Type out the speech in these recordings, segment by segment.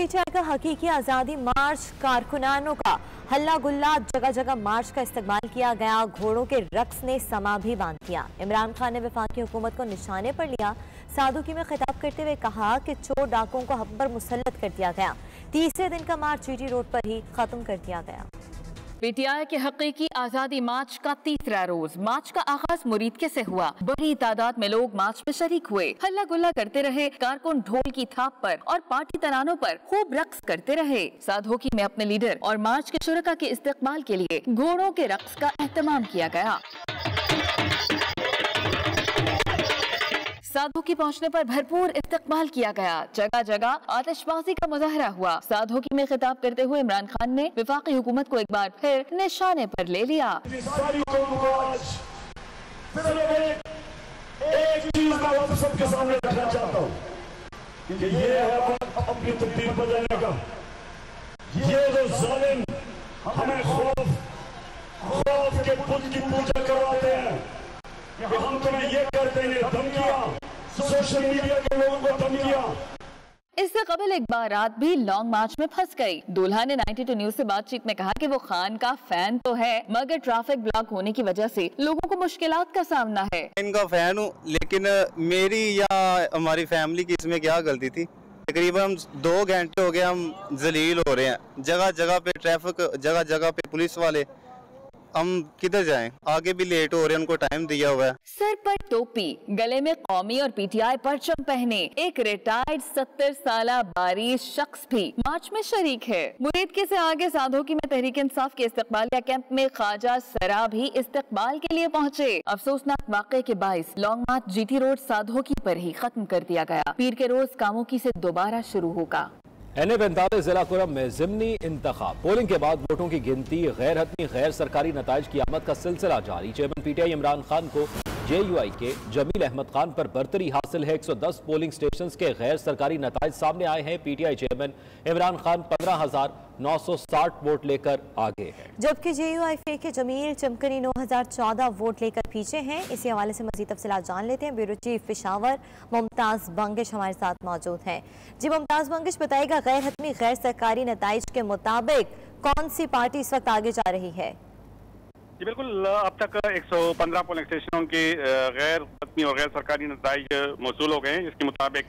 PTI का हकीकी आज़ादी मार्च, कारकुनानों का हल्ला गुल्ला, जगह जगह मार्च का इस्तेमाल किया गया। घोड़ों के रक्स ने समा भी बांध दिया। इमरान खान ने वफाकी हुकूमत को निशाने पर लिया। सादुकी में खिताब करते हुए कहा कि चोर डाकुओं को हम पर मुसल्लत कर दिया गया। तीसरे दिन का मार्च जीटी रोड पर ही खत्म कर दिया गया। पीटीआई के हकीकी आजादी मार्च का तीसरा रोज। मार्च का आगाज मुरीदके से हुआ। बड़ी तादाद में लोग मार्च में शरीक हुए, हल्ला गुल्ला करते रहे। कारकुन ढोल की थाप पर और पार्टी तरानों पर खूब रक्स करते रहे। सादोकी में अपने लीडर और मार्च के शुरका के इस्तेमाल के लिए घोड़ों के रक्स का एहतमाम किया गया। साधोकी पहुंचने पर भरपूर इस्तकबाल किया गया। जगह जगह आतिशबाजी का मुजाहरा हुआ। साधोकी में खिताब करते हुए इमरान खान ने वफाकी हुकूमत को एक बार फिर निशाने पर ले लिया। एक चीज मैं आप सबके सामने रखना चाहता हूँ कि ये है अपनी तकदीर बदलने का। ये जो जालिम हमें खौफ के बुत की पूजा करवाते हैं कि हम तुम्हें ये कर देंगे, धमकियां, सोशल मीडिया के लोगों को धमकियां। इससे कबल एक बारात भी लॉन्ग मार्च में फंस गई। दूल्हा ने 92 न्यूज से बातचीत में कहा कि वो खान का फैन तो है, मगर ट्रैफिक ब्लॉक होने की वजह से लोगों को मुश्किलात का सामना है। इनका फैन हूँ, लेकिन मेरी या हमारी फैमिली की इसमें क्या गलती थी। तकरीबन हम 2 घंटे हो गए हम जलील हो रहे हैं। जगह जगह पे ट्रैफिक, जगह जगह पे पुलिस वाले। हम किधर जाएं? आगे भी लेट हो रहे हैं, उनको टाइम दिया हुआ है। सर पर टोपी, गले में कौमी और पीटीआई परचम पहने एक रिटायर्ड 70 साला बारिश शख्स भी मार्च में शरीक है। मुरीदके से आगे साधोकी में तहरीक इंसाफ के इस्तकबालिया कैंप में ख्वाजा सरा भी इस्तकबाल के लिए पहुँचे। अफसोसनाक वाक़े के बाइस लॉन्ग मार्च जीटी रोड साधोकी पर ही खत्म कर दिया गया। पीर के रोज कामोकी से दोबारा शुरू होगा। NA-45 जिला कुरम में ज़िमनी इंतखाब। पोलिंग के बाद वोटों की गिनती, गैर हतमी गैर सरकारी नताइज की आमद का सिलसिला जारी। चेयरमैन पीटीआई इमरान खान को JUI के जमील अहमद खान पर बरतरी हासिल है। 110 पोलिंग स्टेशन के गैर सरकारी नताइज सामने आए हैं। PTI chairman Imran Khan 15,960 vote लेकर आगे हैं, जबकि JUI के जमील चमकनी 9,014 वोट लेकर पीछे हैं। इसी हवाले से मज़ीद तफसीलात जान लेते हैं। ब्यूरो चीफ पेशावर मुमताज़ बंगिश हमारे साथ मौजूद हैं। जी मुमताज़ बंगिश, बताइएगा गैर हतमी गैर सरकारी नताइज के मुताबिक कौन सी पार्टी इस वक्त आगे जा रही है? जी बिल्कुल, अब तक 115 पोलिंग स्टेशनों के गैर हतमी और गैर सरकारी नताइज मौसूल हो गए हैं। इसके मुताबिक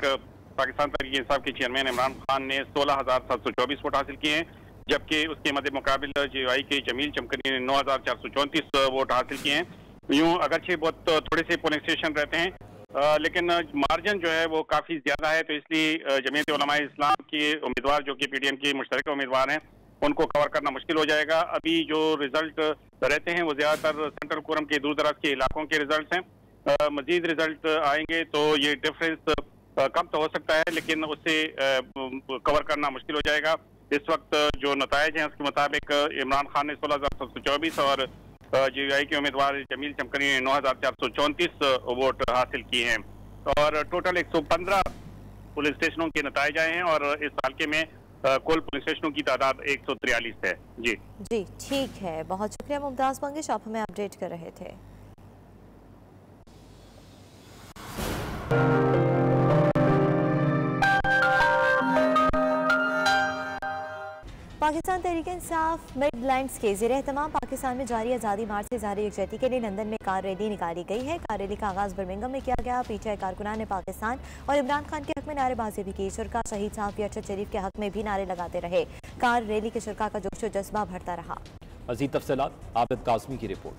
पाकिस्तान तहरीक इंसाफ के चेयरमैन इमरान खान ने 16,724 वोट हासिल किए हैं, जबकि उसके मद्दे मुकाबिल JUI के जमील चमकनी ने 9,434 वोट हासिल किए हैं। यूँ अगरचे बहुत थोड़े से पोलिंग स्टेशन रहते हैं, लेकिन मार्जिन जो है वो काफ़ी ज़्यादा है, तो इसलिए जमीयत उलमाए इस्लाम के उम्मीदवार जो कि PDM के मुश्तरका उम्मीदवार हैं उनको कवर करना मुश्किल हो जाएगा। अभी जो रिजल्ट रहते हैं वो ज़्यादातर सेंट्रल कुरम के दूर दराज के इलाकों के रिजल्ट हैं। मजीद रिजल्ट आएंगे तो ये डिफरेंस कम तो हो सकता है, लेकिन उससे कवर करना मुश्किल हो जाएगा। इस वक्त जो नताइज हैं उसके मुताबिक इमरान खान ने 16,724 और JUI के उम्मीदवार जमील चमकनी ने 9,434 वोट हासिल किए हैं। और टोटल 115 पुलिस स्टेशनों के नताइज आए हैं और इस हल्के में कुल पुलिस स्टेशनों की तादाद 143 है। जी ठीक है, बहुत शुक्रिया मुमताज़ बंगिश, आप हमें अपडेट कर रहे थे। पाकिस्तान तहरीक इंसाफ मिडलैंड्स के ज़ेर एहतमाम पाकिस्तान में जारी आज़ादी मार्च से ज़ाहिर यकजहती के लिए लंदन में कार रैली निकाली गई है। कार रैली का आगाज़ बर्मिंघम में किया गया। पीटीआई कारकुनान ने पाकिस्तान और इमरान खान के हक में नारेबाजी भी की। शुरका शहीद साहब अरशद शरीफ के हक में भी नारे लगाते रहे। कार रैली के शुरका का जोश व जज्बा बढ़ता रहा। मज़ीद तफसीलात आबिद काज़मी की रिपोर्ट।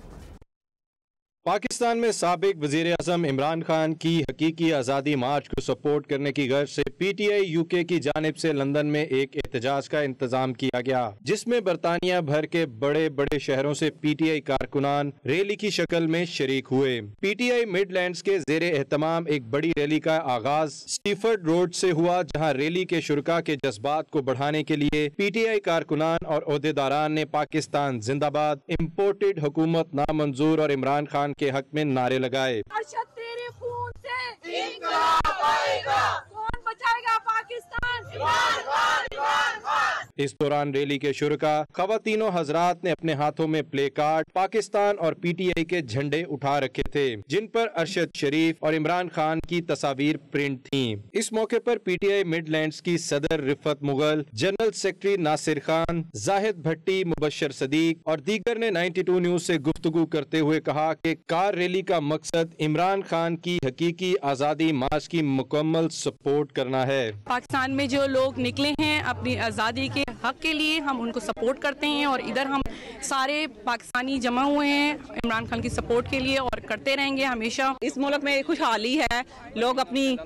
पाकिस्तान में साबिक वज़ीर आज़म इमरान खान की हकीकी आज़ादी मार्च को सपोर्ट करने की गर्ज से PTI UK की जानिब से लंदन में एक एहतजाज का इंतजाम किया गया, जिसमें बरतानिया भर के बड़े बड़े शहरों से PTI कारकुनान रैली की शक्ल में शरीक हुए। PTI मिडलैंड्स के ज़ेर एहतमाम एक बड़ी रैली का आगाज स्टीफर्ड रोड से हुआ, जहाँ रैली के शुरका के जज्बात को बढ़ाने के लिए PTI कारकुनान और ओहदेदारान ने पाकिस्तान जिंदाबाद, इम्पोर्टेड हुकूमत नामंजूर और इमरान खान के हक में नारे लगाए। तेरे खून से इंकलाब आएगा, कौन बचाएगा पाकिस्तान? इमरान खान, इमरान खान। इस दौरान रैली के शुरका खवातीनों हजरात ने अपने हाथों में प्ले कार्ड, पाकिस्तान और PTI के झंडे उठा रखे थे, जिन पर अरशद शरीफ और इमरान खान की तस्वीर प्रिंट थी। इस मौके पर पीटीआई मिडलैंड्स की सदर रिफत मुगल, जनरल सेक्रेटरी नासिर खान, जाहिद भट्टी, मुबशर सदीक और दीगर ने 92 न्यूज से गुफ्तगू करते हुए कहा कि कार रैली का मकसद इमरान खान की हकीकी आज़ादी मार्च की मुकम्मल सपोर्ट करना है। पाकिस्तान में जो लोग निकले हैं अपनी आज़ादी के हक के लिए, हम उनको सपोर्ट करते हैं और इधर हम सारे पाकिस्तानी जमा हुए हैं इमरान खान की सपोर्ट के लिए और करते रहेंगे हमेशा। इस मुल्क में खुशहाली है, लोग अपनी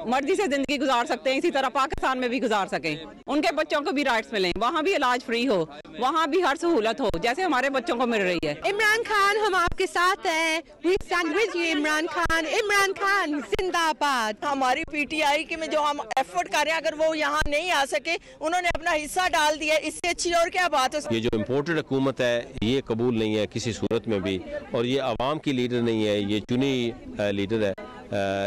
मर्जी से जिंदगी गुजार सकते हैं, इसी तरह पाकिस्तान में भी गुजार सकें। उनके बच्चों को भी राइट्स मिलें, वहाँ भी इलाज फ्री हो, वहाँ भी हर सहूलत हो जैसे हमारे बच्चों को मिल रही है। इमरान खान हम आपके साथ हैं, we stand with you Imran Khan जिंदाबाद। हमारी पीटीआई के में जो हम एफर्ट कर रहे हैं, अगर वो यहाँ नहीं आ सके, उन्होंने अपना हिस्सा डाल दिया, इससे अच्छी और क्या बात है। ये जो इम्पोर्टेड हुकूमत है ये कबूल नहीं है किसी सूरत में भी, और ये आवाम की लीडर नहीं है, ये चुनी लीडर है,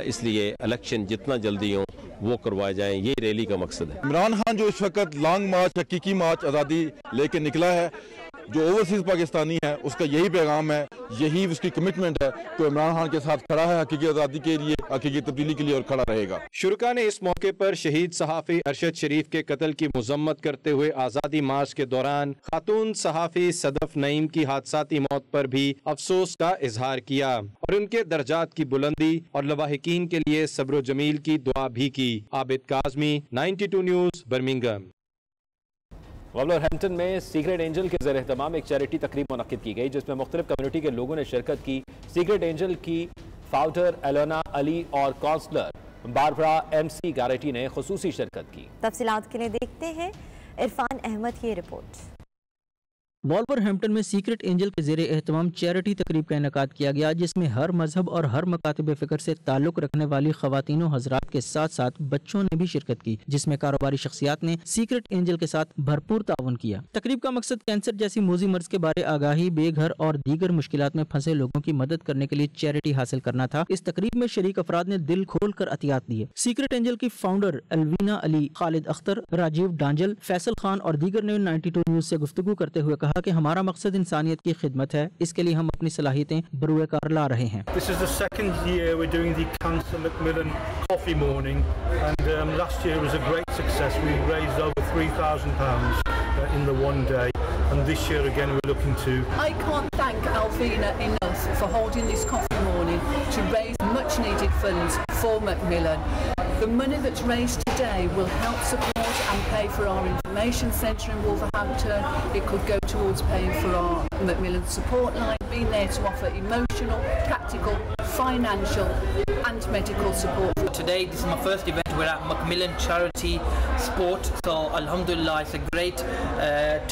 इसलिए इलेक्शन जितना जल्दी हो वो करवाए जाएं, ये रैली का मकसद है। इमरान खान जो इस वक्त लॉन्ग मार्च, हकीकी मार्च आज़ादी लेके निकला है, जो ओवरसीज पाकिस्तानी है उसका यही पैगाम है, यही उसकी कमिटमेंट है कि इमरान खान के साथ खड़ा है हकीकी आज़ादी के लिए, हकीकी तब्दीली के लिए और खड़ा रहेगा। शुरका ने इस मौके पर शहीद सहाफ़ी अरशद शरीफ के कत्ल की मजम्मत करते हुए आज़ादी मार्च के दौरान खातून सहाफ़ी सदफ नईम की हादसाती मौत पर भी अफसोस का इजहार किया और उनके दर्जात की बुलंदी और लवाहिकीन के लिए सब्र जमील की दुआ भी की। Abid Kazmi, 92 news, Birmingham. Wolverhampton में सीक्रेट एंजल के ज़ेर एहतमाम एक चैरिटी तकरीब मुनक्किद की गई, जिसमें मुख्तलिफ कम्युनिटी के लोगों ने शिरकत की। सीक्रेट एंजल की फाउंडर एलोना अली और काउंसलर बारबरा MC गारेटी ने खुसूसी शिरकत की। तफसीलात के लिए देखते हैं इरफान अहमद की रिपोर्ट। वुलवरहैम्पटन में सीक्रेट एंजल के ज़ेरे एहतमाम चैरिटी तकरीब का इनेकाद किया गया, जिसमें हर मजहब और हर मकातब फ़िक्र से ताल्लुक़ रखने वाली ख़वातीन हज़रात के साथ साथ बच्चों ने भी शिरकत की, जिसमें कारोबारी शख्सियात ने सीक्रेट एंजल के साथ भरपूर ताउन किया। तकरीब का मकसद कैंसर जैसी मूजी मर्ज के बारे आगाही, बेघर और दीगर मुश्किलात में फंसे लोगों की मदद करने के लिए चैरिटी हासिल करना था। इस तकरीब में शरीक अफराद ने दिल खोल कर अतियात दिए। सीक्रेट एंजल की फाउंडर अलवीना अली, खालिद अख्तर, राजीव डांजल, फैसल खान और दीगर ने 92 न्यूज़ से गुफ्तगू करते हुए कहा कि हमारा मकसद इंसानियत की खिदमत है, इसके लिए हम अपनी सलाहियतें बरूए कार ला रहे हैं। This is the second year we're doing the Cancer Macmillan Coffee Morning, and last year was a great success. We raised over £3,000 in the one day, and this year again we're looking to. I can't thank Alvina enough for holding this coffee morning to raise much needed funds for Macmillan. The money that's raised today will help support and pay for our information centre in Wolverhampton. It could go towards paying for our Macmillan support line, being there to offer emotional, practical, financial and medical support. Today, this is my first event. We're at Macmillan Charity Sport, so Alhamdulillah, it's a great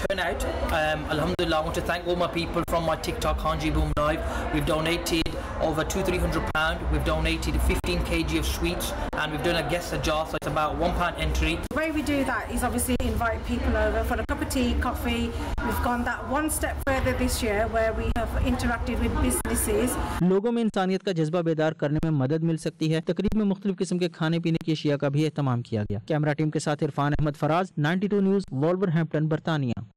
turnout. Alhamdulillah, I want to thank all my people from my TikTok Hanji Boom Live. We've donated over £200-300. We've donated 15 kg of sweets, and we've done a guest jar, so it's about £1 entry. The way we do that is obviously invite people over for a cup of tea, coffee. We've gone that one step further this year where we have interacted with businesses. लोगों में इंसानियत का जज्बा बेदार करने में मदद मिल सकती है। तकरीब में मुख्तलिफ किस्म के खाने पीने की अशिया का भी एहतमाम किया गया। कैमरा टीम के साथ इरफान अहमद फराज, 92 न्यूज़, वुलवरहैम्पटन, बरतानिया।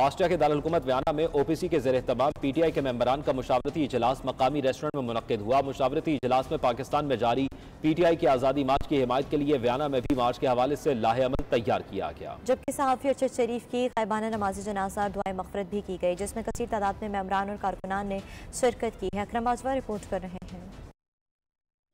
ऑस्ट्रिया के दारुल-हुकूमत वियना में OPC के ज़ेर एहतमाम PTI के मेंबरान का मुशावरती इजलास मकामी रेस्टोरेंट में मुनक्किद हुआ। मुशावरती इजलास में पाकिस्तान में जारी PTI की आज़ादी मार्च की हिमायत के लिए वियना में भी मार्च के हवाले से लाहे-अमल तैयार किया गया। जबकि सहाफ़ी अरशद शरीफ की ग़ाइबाना नमाज़ जनाज़ा दुआए मग़फ़िरत भी की गई, जिसमें कसीर तादाद में मेंबरान और कारकुनान ने शिरकत की है। अकरम बाजवा रिपोर्ट कर रहे हैं।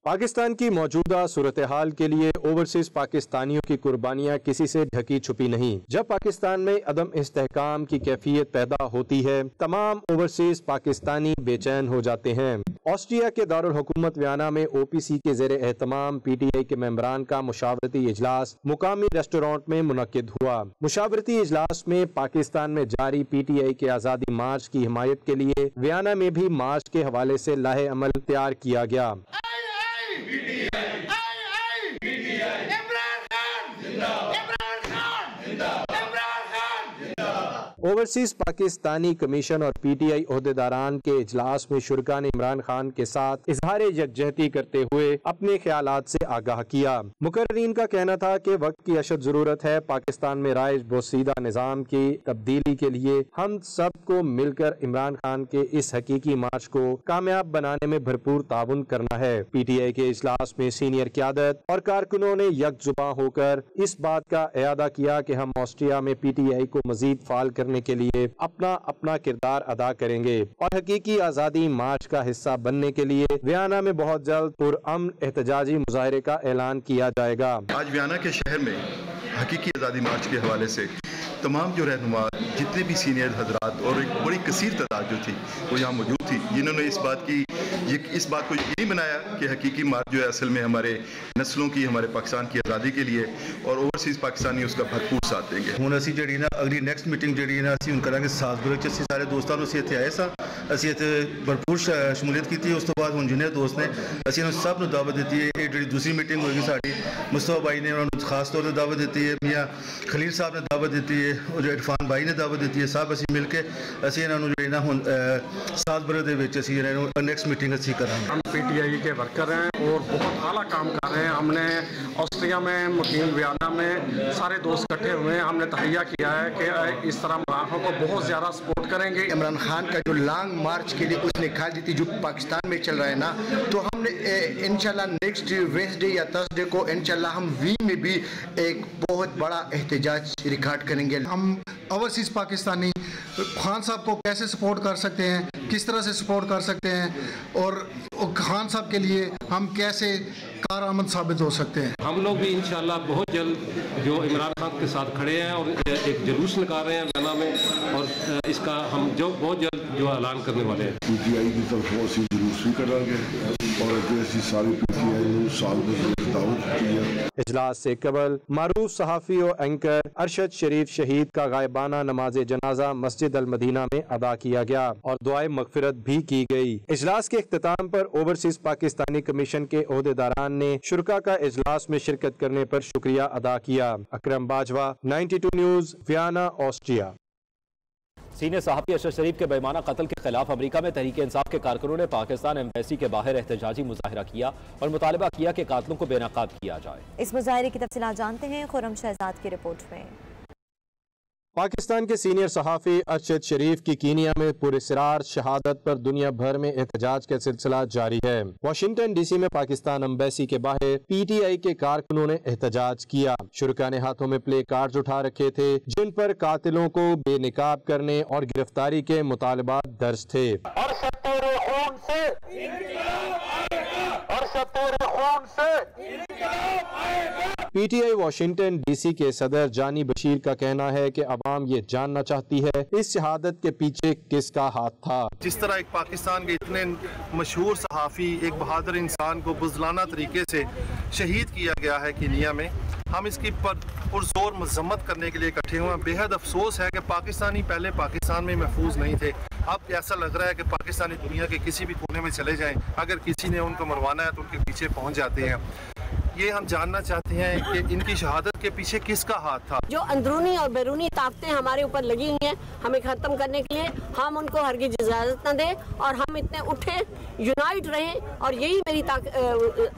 पाकिस्तान की मौजूदा सूरत हाल के लिए ओवरसीज पाकिस्तानियों की कुर्बानियाँ किसी से ढकी छुपी नहीं। जब पाकिस्तान में अदम इस्तेहकाम की कैफियत पैदा होती है, तमाम ओवरसीज पाकिस्तानी बेचैन हो जाते हैं। ऑस्ट्रिया के दारुल हुकूमत वियना में OPC के ज़ेरे एहतमाम PTI के मेंबरान का मुशावरती इजलास मुकामी रेस्टोरेंट में मुनक्किद हुआ। मुशावरती इजलास में पाकिस्तान में जारी PTI के आज़ादी मार्च की हिमायत के लिए वियना में भी मार्च के हवाले से लाहे अमल तैयार किया गया। ओवरसीज पाकिस्तानी कमीशन और PTI ओहदेदारान के इजलास में शुरका ने इमरान खान के साथ इजहार यकजहती करते हुए अपने ख्यालात से आगाह किया। मुकर्रीन का कहना था कि वक्त की अशद जरूरत है। पाकिस्तान में राइज बोसीदा निज़ाम की तब्दीली के लिए हम सबको मिलकर इमरान खान के इस हकीकी मार्च को कामयाब बनाने में भरपूर ताउन करना है। PTI के इजलास में सीनियर क़यादत और कारकुनों ने यकजुबां होकर इस बात का एआदा किया कि हम ऑस्ट्रिया में PTI को मजीद फाल करने के लिए अपना अपना किरदार अदा करेंगे और हकीकी आज़ादी मार्च का हिस्सा बनने के लिए वियना में बहुत जल्द पुरअमन एहतजाजी मुजाहरे का ऐलान किया जाएगा। आज वियना के शहर में हकीकी आज़ादी मार्च के हवाले से तमाम जो रहनुमा जितने भी सीनियर हजरात और एक बड़ी कसीर तादाद जो थी वो यहाँ मौजूद थी, जिन्होंने इस बात को यकीनी बनाया कि हकीकी मार्च जो है असल में हमारे नस्लों की, हमारे पाकिस्तान की आज़ादी के लिए और ओवरसीज़ पाकिस्तानी उसका भरपूर साथ देंगे। ਹੁਣ ਅਸੀਂ ਜਿਹੜੀ ਨਾ ਅਗਲੀ ਨੈਕਸਟ ਮੀਟਿੰਗ ਜਿਹੜੀ ਨਾ ਅਸੀਂ ਹੁਣ ਕਰਾਂਗੇ ਸਾਲਸਬਰਗ 'ਚ। ਅਸੀਂ ਸਾਰੇ ਦੋਸਤਾਂ ਨੂੰ ਅਸੀਂ ਇੱਥੇ ਆਏ ਸਾਂ, ਅਸੀਂ ਇੱਥੇ ਭਰਪੂਰ ਸ਼ਮੂਲੀਅਤ ਕੀਤੀ। ਉਸ ਤੋਂ ਬਾਅਦ ਹੁਣ ਜਿੰਨੇ ਦੋਸਤ ਨੇ ਅਸੀਂ ਇਹਨਾਂ ਸਭ ਨੂੰ ਦਾਵਤ ਦਿੱਤੀ ਹੈ। ਇਹ ਜਿਹੜੀ ਦੂਸਰੀ ਮੀਟਿੰਗ ਹੋਏਗੀ ਸਾਡੀ, ਮੁਸਤਫਾ ਭਾਈ ਨੇ ਉਹਨਾਂ ਨੂੰ ਖਾਸ ਤੌਰ 'ਤੇ ਦਾਵਤ ਦਿੱਤੀ ਹੈ, ਮੀਆਂ ਖਲੀਲ ਸਾਹਿਬ ਨੇ ਦਾਵਤ ਦਿੱਤੀ ਹੈ, और जो इरफान भाई ने दावत दी है। सब असी मिल के असी इन्होंने जो ना हुण सालसबर्ग दे विच असी नेक्स्ट मीटिंग असी करांगे। हम PTI के वर्कर हैं और बहुत आला काम कर रहे हैं। हमने ऑस्ट्रिया में, मुकीम वियना में सारे दोस्त इकट्ठे हुए हैं। हमने तहैया किया है कि इस तरह मुराहों को बहुत ज़्यादा सपोर्ट करेंगे। इमरान खान का जो लॉन्ग मार्च के लिए उसने खाल दी थी जो पाकिस्तान में चल रहा है ना, तो हमने इंशाल्लाह नेक्स्ट वेडनेसडे या थर्सडे को इंशाल्लाह हम वी में भी एक बहुत बड़ा एहतजाज रिकॉर्ड करेंगे। हम ओवरसीज़ पाकिस्तानी खान साहब को कैसे सपोर्ट कर सकते हैं, किस तरह से सपोर्ट कर सकते हैं और खान साहब के लिए हम कैसे कारआमद साबित हो सकते हैं। हम लोग भी इंशाल्लाह बहुत जल्द जो इमरान खान के साथ खड़े हैं और एक जुलूस निकाल रहे हैं वियना में, और इसका हम जो बहुत जल्द जो ऐलान करने वाले हैं। PTI की तरफ से जुलूस भी करांगे और जैसी सारी PTI साल में दावत की है। इजलास से कबल मारूफ सहाफ़ी और एंकर अरशद शरीफ शहीद का गायबाना नमाज जनाजा मस्जिद अल मदीना में अदा किया गया और दुआए मगफिरत भी की गई। इजलास के इख्तिताम पर ओवरसीज़ पाकिस्तानी कमीशन के ओहदेदारान ने शुरका का इजलास में शिरकत करने पर शुक्रिया अदा किया। Akram Bajwa, 92 news, Vienna, Austria. Senior सहाफ़ी अरशद शरीफ के बेईमाना कत्ल के खिलाफ अमेरिका में तहरीक इंसाफ के कारकुनों ने पाकिस्तान एम्बेसी के बाहर एहतजाजी मुजाहरा किया और मुतालबा किया कि कातलों को बेनकाब किया जाए। इस मुजाहरे की तफसीलात जानते हैं खुर्रम शहजाद की रिपोर्ट में। पाकिस्तान के सीनियर सहाफ़ी अरशद शरीफ की कीनिया में पुरस्रार शहादत पर दुनिया भर में एहतजाज का सिलसिला जारी है। वाशिंगटन DC में पाकिस्तान एम्बेसी के बाहर PTI के कारकुनों ने एहतजाज किया। शुरका ने हाथों में प्ले कार्ड्स उठा रखे थे जिन पर कातिलों को बेनकाब करने और गिरफ्तारी के मुतालबात दर्ज थे। PTI वाशिंगटन DC के सदर जानी बशीर का कहना है कि अवाम ये जानना चाहती है इस शहादत के पीछे किसका हाथ था। जिस तरह एक पाकिस्तान के इतने मशहूर सहाफ़ी, एक बहादुर इंसान को बुज़लाना तरीके से शहीद किया गया है कीनिया में, हम इसकी पुरजोर मजम्मत करने के लिए इकट्ठे हुए हैं। बेहद अफसोस है कि पाकिस्तानी पहले पाकिस्तान में महफूज नहीं थे, अब ऐसा लग रहा है कि पाकिस्तानी दुनिया के किसी भी कोने में चले जाएं, अगर किसी ने उनको मरवाना है तो उनके पीछे पहुंच जाते हैं। ये हम जानना चाहते हैं कि इनकी शहादत के पीछे किसका हाथ था। जो अंदरूनी और बैरूनी ताकतें हमारे ऊपर लगी हुई हैं हमें ख़त्म करने के लिए, हम उनको हरगिज़ इजाज़त न दें और हम इतने उठे, यूनाइट रहें, और यही मेरी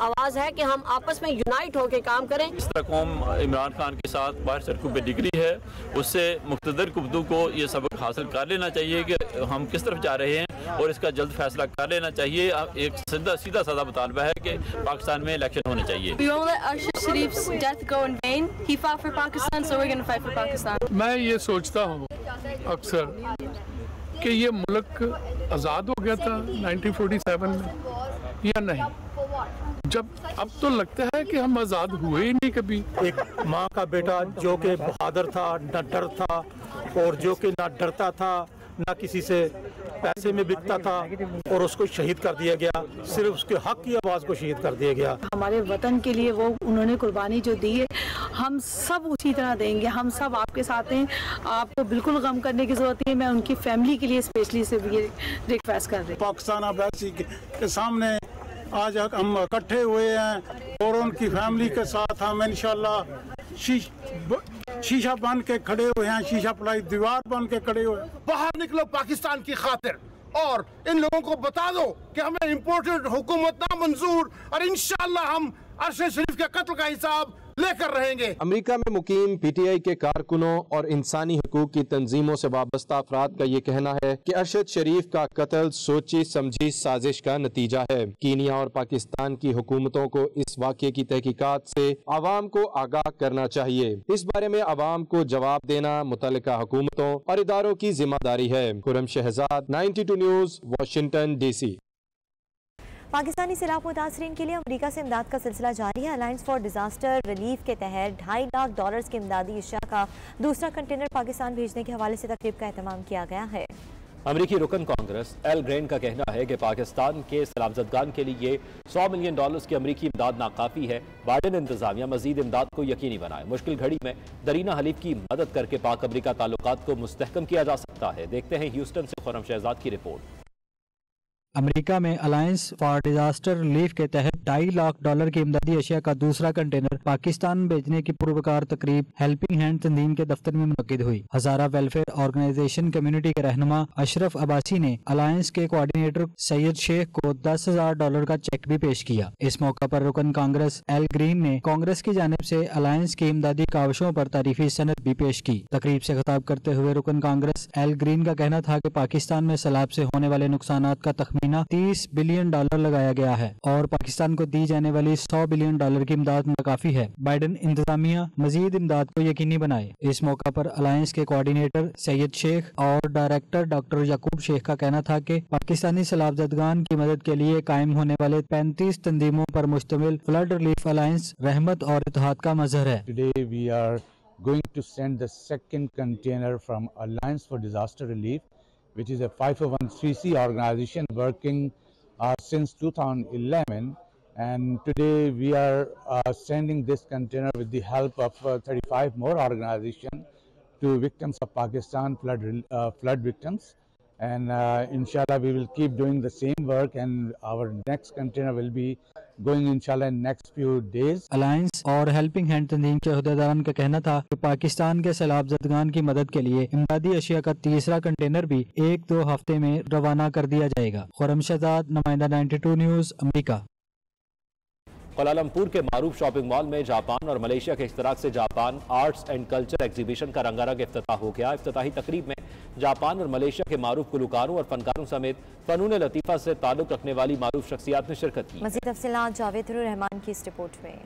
आवाज़ है कि हम आपस में यूनाइट होकर काम करें। इस तरह कौम इमरान खान के साथ बाहर सड़कों पर डिग्री है, उससे मुख्तदर कुब्दू को ये सबक हासिल कर लेना चाहिए कि हम किस तरफ जा रहे हैं और इसका जल्द फैसला कर लेना चाहिए। एक सीधा साधा मुतालबा है कि पाकिस्तान में इलेक्शन होने चाहिए। We won't let Arshad Sharif's death go in vain. He fought for Pakistan, so we're going to fight for Pakistan. मैं ये सोचता हूँ अक्सर कि ये मुल्क आज़ाद हो गया था 1947 में या नहीं, जब अब तो लगता है कि हम आज़ाद हुए ही नहीं कभी। एक माँ का बेटा जो कि बहादुर था, न डर था, और जो कि ना डरता था, ना किसी से पैसे में बिकता था, और उसको शहीद कर दिया गया, सिर्फ उसके हक की आवाज़ को शहीद कर दिया गया। हमारे वतन के लिए वो उन्होंने कुर्बानी जो दी है, हम सब उसी तरह देंगे। हम सब आपके साथ हैं, आपको बिल्कुल गम करने की ज़रूरत नहीं है। मैं उनकी फैमिली के लिए स्पेशली से भी रिक्वेस्ट कर रही हूँ। पाकिस्तान अब्बासी के सामने आज हम इकट्ठे हुए हैं और उनकी फैमिली के साथ हम इंशाल्लाह शीशा बन के खड़े हुए हैं, शीशा प्लाई दीवार बन के खड़े हुए। बाहर निकलो पाकिस्तान की खातिर और इन लोगों को बता दो कि हमें इम्पोर्टेड हुकूमत ना मंजूर, और इंशाअल्लाह हम अरशद शरीफ के कत्ल का हिसाब लेकर रहेंगे। अमेरिका में मुकीम पीटीआई के कारकुनों और इंसानी हकूक की तंजीमों से वाबस्ता अफराद का ये कहना है कि अरशद शरीफ का कत्ल सोची समझी साजिश का नतीजा है। कीनिया और पाकिस्तान की हुकूमतों को इस वाक़े की तहकीकात से आवाम को आगाह करना चाहिए। इस बारे में आवाम को जवाब देना मुतल्लिका हुकूमतों और इदारों की जिम्मेदारी है। Khurram Shahzad, 92 news, Washington DC। Pakistani सैलाब मुतासरीन के लिए अमेरिका से इमदाद का सिलसिला जारी है। अलायंस फॉर डिजास्टर रिलीफ के तहत $2.5 लाख के इमदादी अशिया का दूसरा कंटेनर पाकिस्तान भेजने के हवाले से तकरीब का एहतमाम किया गया है। अमरीकी रुकन कांग्रेस एल ग्रेन का कहना है कि पाकिस्तान के सैलाबजदगान के लिए $100 मिलियन की अमरीकी इमदाद नाकाफी है। बाइडेन इंतजामिया मजीद इमदाद को यकीनी बनाए। मुश्किल घड़ी में दरीना हलीफ की मदद करके पाक अमरीका ताल्लुकात को मुस्तहकम किया जा सकता है। देखते हैं ह्यूस्टन से खुर्रम शहजाद की रिपोर्ट। अमेरिका में अलायंस फॉर डिजास्टर रिलीफ के तहत $2.5 लाख की इमदादी अशिया का दूसरा कंटेनर पाकिस्तान भेजने की पुरवकार तकरीब हेल्पिंग हैंड तंजीम के दफ्तर में मुनक्किद हुई। हजारा वेलफेयर ऑर्गेनाइजेशन कम्युनिटी के रहनुमा अशरफ अब्बासी ने अलायंस के कोऑर्डिनेटर सैयद शेख को $10,000 का चेक भी पेश किया। इस मौका पर रुकन कांग्रेस एल ग्रीन ने कांग्रेस की जानिब से अलायंस की इमदादी काविशों पर तारीफी सनद भी पेश की। तकरीब से खिताब करते हुए रुकन कांग्रेस एल ग्रीन का कहना था कि पाकिस्तान में सैलाब से होने वाले नुकसान का $30 बिलियन लगाया गया है और पाकिस्तान को दी जाने वाली $100 बिलियन की इमदाद नाकाफी है। बाइडेन इंतजामिया मजीद इमदाद को यकीनी बनाए। इस मौका पर अलायंस के कोऑर्डिनेटर सैयद शेख और डायरेक्टर डॉक्टर याकूब शेख का कहना था कि पाकिस्तानी सैलाबजदगान की मदद के लिए कायम होने वाले 35 तंजीमों पर मुश्तमिल फ्लड रिलीफ अलायंस रहमत और इत्तेहाद का मजहर है। Today we are going to send the second container from Alliance for Disaster Relief, which is a 501c organization working since 2011, and today we are sending this container with the help of 35 more organizations to victims of Pakistan flood victims, and inshallah we will keep doing the same work, and our next container will be going inshallah in next few days. Alliance और helping hand तंजीम के अहदेदारान का कहना था कि पाकिस्तान के सैलाबजदगान की मदद के लिए इमदादी अशिया का तीसरा कंटेनर भी 1-2 हफ्ते में रवाना कर दिया जाएगा। खुर्रम शहजाद, नुमाइंदा 92 न्यूज़, अमेरिका। कुआलालंपुर के मारूफ शॉपिंग मॉल में जापान और मलेशिया के इश्तराक से Japan arts and culture exhibition का रंगारंग इफ्तिताह हो गया। इफ्तिताही तकरीब में जापान और मलेशिया के मारूफ गुलकारों और फनकारों समेत फनून लतीफ़ा से ताल्लुक रखने वाली मारूफ शख्सियात ने शिरकत की। मज़ीद तफ़सीलात जावेद रहमान की इस रिपोर्ट में।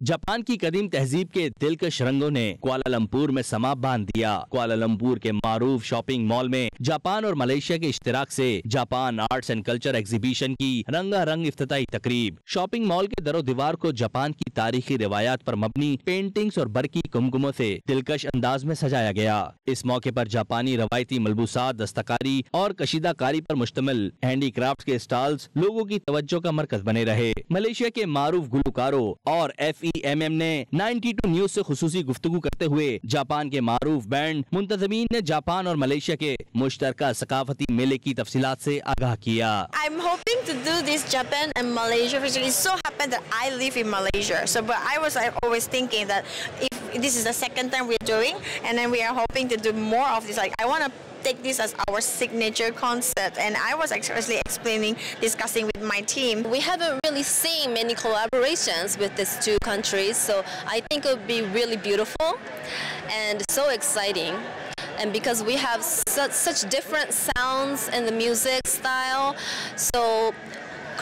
जापान की कदीम तहजीब के दिलकश रंगों ने कुआलालंपुर में समा बांध दिया। कुआलालंपुर के मारूफ शॉपिंग मॉल में जापान और मलेशिया के इश्तिराक से Japan arts and culture exhibition की रंगारंग इफ्तिताही तकरीब शॉपिंग मॉल के दरो दीवार को जापान की तारीखी रिवायात पर मबनी पेंटिंग्स और बरकी कुमकुमों से दिलकश अंदाज में सजाया गया। इस मौके पर जापानी रवायती मलबूसात, दस्तकारी और कशीदाकारी पर मुश्तमिल हैंडीक्राफ्ट के स्टॉल्स लोगों की तवज्जो का मरकज बने रहे। मलेशिया के मारूफ गुलकारों और FEMM ने 92 न्यूज़ से खुसूसी गुफ्तगू करते हुए जापान के मारूफ बैंड मुंतज़मीन ने जापान और मलेशिया के मुश्तरका सकाफती मेले की तफसीलात से आगाह किया। I'm hoping to do this Japan and Malaysia, which is so happened that I live in Malaysia. So, but I was always thinking that if this is the second time we're doing, and then we are hoping to do more of this. Like I want to take this as our signature concept, and I was actually discussing with my team. We haven't really seen many collaborations with these two countries, so I think it would be really beautiful and so exciting. And because we have such different sounds in the music style, so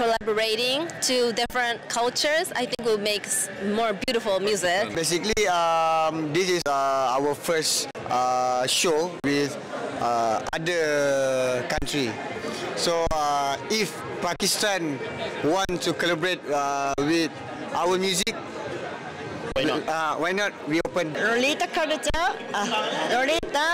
collaborating to different cultures, I think will make more beautiful music. Basically, this is our first show with other country. So if Pakistan want to collaborate with our music, why not we open? Lolita culture, Lolita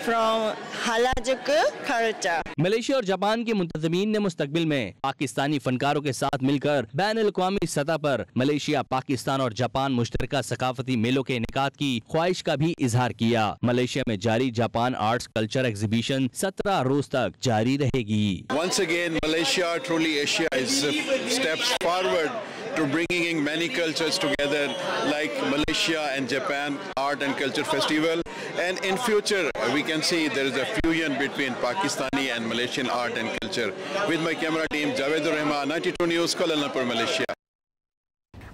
from Harajuku culture. Malaysia और Japan के मुंतज़मीन ने मुस्तकबिल में पाकिस्तानी फनकारों के साथ मिलकर बैनुल-अक़वामी सतह पर मलेशिया, पाकिस्तान और जापान मुश्तरका सकाफती मेलों के इनेकाद की ख्वाहिश का भी इजहार किया। मलेशिया में जारी जापान आर्ट्स कल्चर एग्जीबिशन 17 रोज तक जारी रहेगी। Once again, Malaysia, truly Asia is steps forward to bringing in many cultures together like Malaysia and Japan Art and Culture Festival. And in future, we can see there is a fusion between Pakistani and Malaysian art and culture. With my camera team, Javedur Rahman, 92 News, Kuala Lumpur, Malaysia.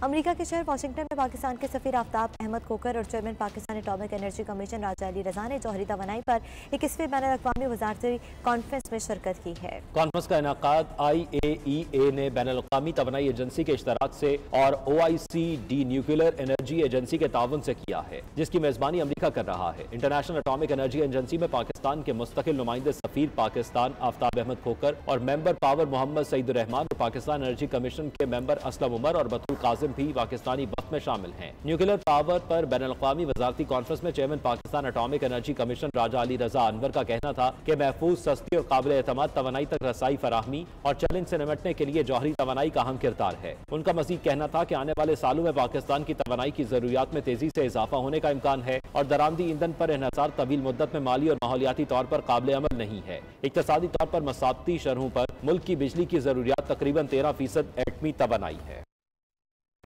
America के शहर Washington में पाकिस्तान के सफीर आफ्ताब अहमद खोकर और chairman Pakistan atomic energy commission Raja Ali Raza ने जौहरी तवानाई पर 21वीं बैनुल-अक़वामी वज़ारती कॉन्फ्रेंस में शिरकत की है। कॉन्फ्रेंस का इनेकाद IAEA ने बैनुल-अक़वामी तवानाई एजेंसी के इश्तराक से और OICD न्यूक्लियर एनर्जी एजेंसी के ताउन से किया है, जिसकी मेजबानी अमेरिका कर रहा है। इंटरनेशनल एटॉमिक एनर्जी एजेंसी में पाकिस्तान के मुस्तकिल नुमाइंदे सफीर पाकिस्तान आफ्ताब अहमद खोकर और मेंबर पावर मोहम्मद सईद रहमान और पाकिस्तान एनर्जी कमीशन के मेंबर असलम उमर और बतुल कासिम भी पाकिस्तानी वक्त में शामिल हैं। न्यूक्लियर पावर पर बैनुल-अक़वामी वज़ारती कॉन्फ्रेंस में chairman Pakistan atomic energy commission Raja Ali Raza Anwar का कहना था कि महफूज, सस्ती और काबिल एतमाद तवानाई तक रसाई फराहमी और चैलेंज से निपटने के लिए जौहरी तवानाई का अहम किरदार है। उनका मज़ीद कहना था कि आने वाले सालों में पाकिस्तान की तवानाई की जरूरियात में तेजी से इजाफा होने का इम्कान है और दरामदी ईंधन पर इन्हसार तवील मुद्दत में माली और माहौलियाती तौर पर काबिल अमल नहीं है। इक़्तिसादी तौर पर मसाबती शरहों पर मुल्क की बिजली की जरूरियात तकरीबन 13% एटमी तवानाई है।